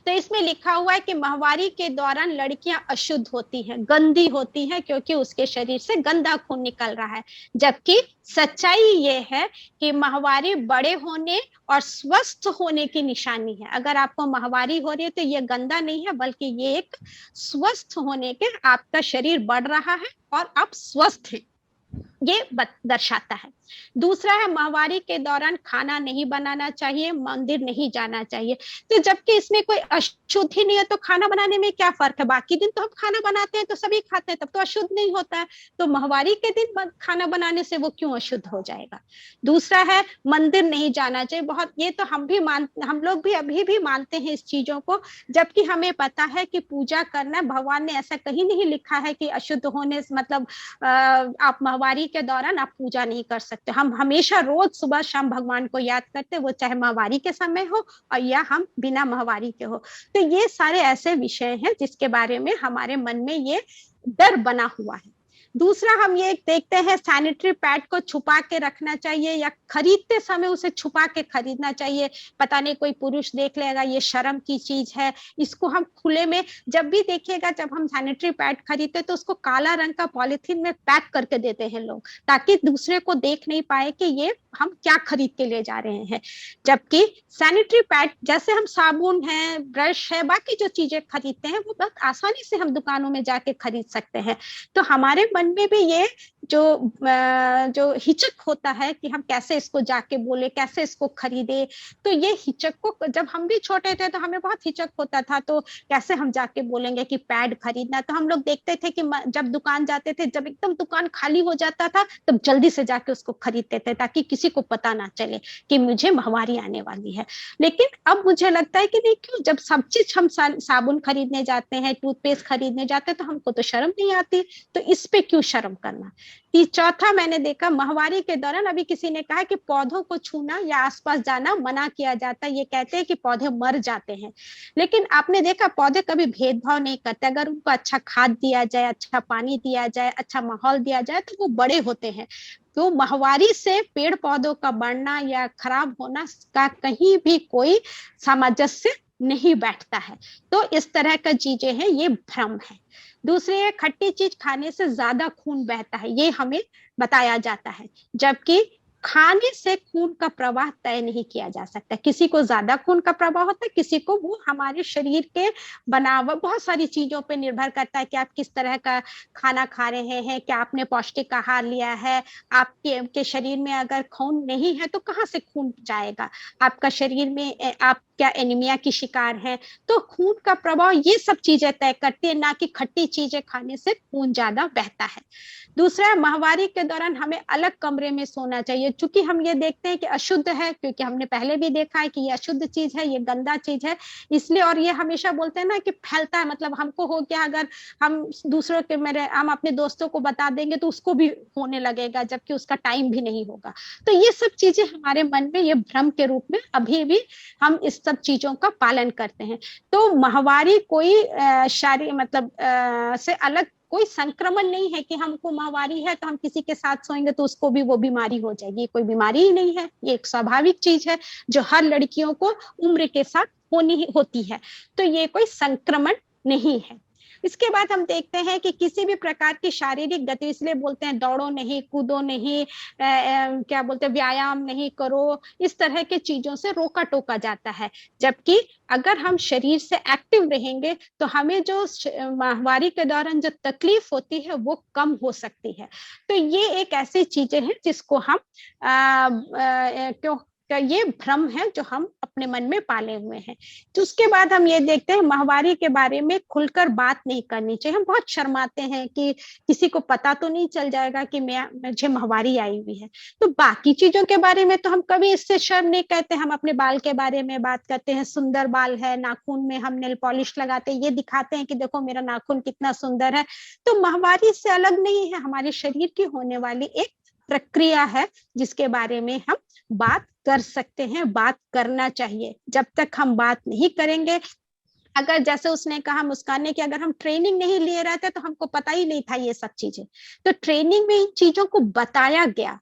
तो इसमें लिखा हुआ है कि माहवारी के दौरान लड़कियां अशुद्ध होती हैं, गंदी होती हैं, क्योंकि उसके शरीर से गंदा खून निकल रहा है। जबकि सच्चाई ये है कि माहवारी बड़े होने और स्वस्थ होने की निशानी है। अगर आपको माहवारी हो रही है तो ये गंदा नहीं है, बल्कि ये एक स्वस्थ होने के, आपका शरीर बढ़ रहा है और आप स्वस्थ हैं, ये दर्शाता है। दूसरा है, माहवारी के दौरान खाना नहीं बनाना चाहिए, मंदिर नहीं जाना चाहिए। तो जबकि इसमें कोई अशुद्ध ही नहीं है तो खाना बनाने में क्या फर्क है? बाकी दिन तो हम खाना बनाते हैं तो सभी खाते हैं, तब तो अशुद्ध नहीं होता है। तो माहवारी के दिन खाना बनाने से वो क्यों अशुद्ध हो जाएगा? दूसरा है, मंदिर नहीं जाना चाहिए। बहुत, ये तो हम लोग भी अभी भी मानते हैं इस चीजों को, जबकि हमें पता है कि पूजा करना, भगवान ने ऐसा कहीं नहीं लिखा है कि अशुद्ध होने से मतलब आप माहवारी के दौरान आप पूजा नहीं कर सकते। हम हमेशा रोज सुबह शाम भगवान को याद करते, वो चाहे माहवारी के समय हो और या हम बिना माहवारी के हो। तो ये सारे ऐसे विषय हैं जिसके बारे में हमारे मन में ये डर बना हुआ है। दूसरा हम ये देखते हैं, सैनिटरी पैड को छुपा के रखना चाहिए या खरीदते समय उसे छुपा के खरीदना चाहिए। पता नहीं कोई पुरुष देख लेगा, ये शर्म की चीज है। इसको हम खुले में, जब भी देखिएगा, जब हम सैनिटरी पैड खरीदते तो उसको काला रंग का पॉलिथीन में पैक करके देते हैं लोग, ताकि दूसरे को देख नहीं पाए कि ये हम क्या खरीद के ले जा रहे हैं। जबकि सैनिटरी पैड, जैसे हम साबुन है, ब्रश है, बाकी जो चीजें खरीदते हैं वो बहुत आसानी से हम दुकानों में जाके खरीद सकते हैं। तो हमारे मन में भी ये जो हिचक होता है कि हम कैसे इसको जाके बोले, कैसे इसको खरीदे, तो ये हिचक को, जब हम भी छोटे थे तो हमें बहुत हिचक होता था, तो कैसे हम जाके बोलेंगे कि पैड खरीदना। तो हम लोग देखते थे कि जब दुकान जाते थे, जब एकदम दुकान खाली हो जाता था, तब जल्दी से जाके उसको खरीदते थे, ताकि किसी को पता ना चले कि मुझे माहवारी आने वाली है। लेकिन अब मुझे लगता है कि नहीं, क्यों, जब सब चीज हम साबुन खरीदने जाते हैं, टूथपेस्ट खरीदने जाते हैं, तो हमको तो शर्म नहीं आती, तो इस पे क्यों शर्म करना। चौथा मैंने देखा, माहवारी के दौरान अभी किसी ने कहा कि पौधों को छूना या आसपास जाना मना किया जाता है। ये कहते हैं कि पौधे मर जाते हैं, लेकिन आपने देखा पौधे कभी भेदभाव नहीं करते। अगर उनको अच्छा खाद दिया जाए, अच्छा पानी दिया जाए, अच्छा माहौल दिया जाए, तो वो बड़े होते हैं। तो माहवारी से पेड़ पौधों का बढ़ना या खराब होना का कहीं भी कोई सामंजस्य नहीं बैठता है। तो इस तरह का चीजें हैं, ये भ्रम है। दूसरी है, खट्टी चीज खाने से ज्यादा खून बहता है, ये हमें बताया जाता है। जबकि खाने से खून का प्रवाह तय नहीं किया जा सकता। किसी को ज्यादा खून का प्रवाह होता है, किसी को, वो हमारे शरीर के बनावट, बहुत सारी चीजों पे निर्भर करता है कि आप किस तरह का खाना खा रहे हैं, क्या आपने पौष्टिक आहार लिया है। आपके शरीर में अगर खून नहीं है तो कहाँ से खून जाएगा? आपका शरीर में आप क्या एनीमिया की शिकार है? तो खून का प्रभाव ये सब चीजें तय करती है, ना कि खट्टी चीजें खाने से खून ज्यादा बहता है। दूसरा, माहवारी के दौरान हमें अलग कमरे में सोना चाहिए। चूंकि हम ये देखते हैं कि अशुद्ध है, क्योंकि हमने पहले भी देखा है कि ये अशुद्ध चीज है, ये गंदा चीज है, इसलिए। और ये हमेशा बोलते हैं ना कि फैलता है, मतलब हमको हो गया, अगर हम दूसरों के, हम अपने दोस्तों को बता देंगे तो उसको भी होने लगेगा, जबकि उसका टाइम भी नहीं होगा। तो ये सब चीजें हमारे मन में, ये भ्रम के रूप में अभी भी हम इस सब चीजों का पालन करते हैं। तो माहवारी कोई शारीरिक मतलब से अलग कोई संक्रमण नहीं है कि हमको माहवारी है तो हम किसी के साथ सोएंगे तो उसको भी वो बीमारी हो जाएगी। ये कोई बीमारी ही नहीं है, ये एक स्वाभाविक चीज है जो हर लड़कियों को उम्र के साथ होती है। तो ये कोई संक्रमण नहीं है। इसके बाद हम देखते हैं कि किसी भी प्रकार की शारीरिक गति, इसलिए बोलते हैं दौड़ो नहीं, कूदो नहीं, क्या बोलते हैं, व्यायाम नहीं करो, इस तरह के चीजों से रोका टोका जाता है। जबकि अगर हम शरीर से एक्टिव रहेंगे तो हमें जो माहवारी के दौरान जो तकलीफ होती है वो कम हो सकती है। तो ये एक ऐसी चीजें हैं जिसको हम क्यों, ये भ्रम है जो हम अपने मन में पाले हुए हैं। तो उसके बाद हम ये देखते हैं, माहवारी के बारे में खुलकर बात नहीं करनी चाहिए। हम बहुत शर्माते हैं कि किसी को पता तो नहीं चल जाएगा कि मुझे माहवारी आई हुई है। तो बाकी चीजों के बारे में तो हम कभी इससे शर्म नहीं कहते। हम अपने बाल के बारे में बात करते हैं, सुंदर बाल है, नाखून में हम नेल पॉलिश लगाते हैं, ये दिखाते हैं कि देखो मेरा नाखून कितना सुंदर है। तो माहवारी से अलग नहीं है, हमारे शरीर की होने वाली एक प्रक्रिया है जिसके बारे में हम बात कर सकते हैं, बात करना चाहिए। जब तक हम बात नहीं करेंगे, अगर जैसे उसने कहा मुस्कान ने कि अगर हम ट्रेनिंग नहीं लिए रहते तो हमको पता ही नहीं था ये सब चीजें। तो ट्रेनिंग में इन चीजों को बताया गया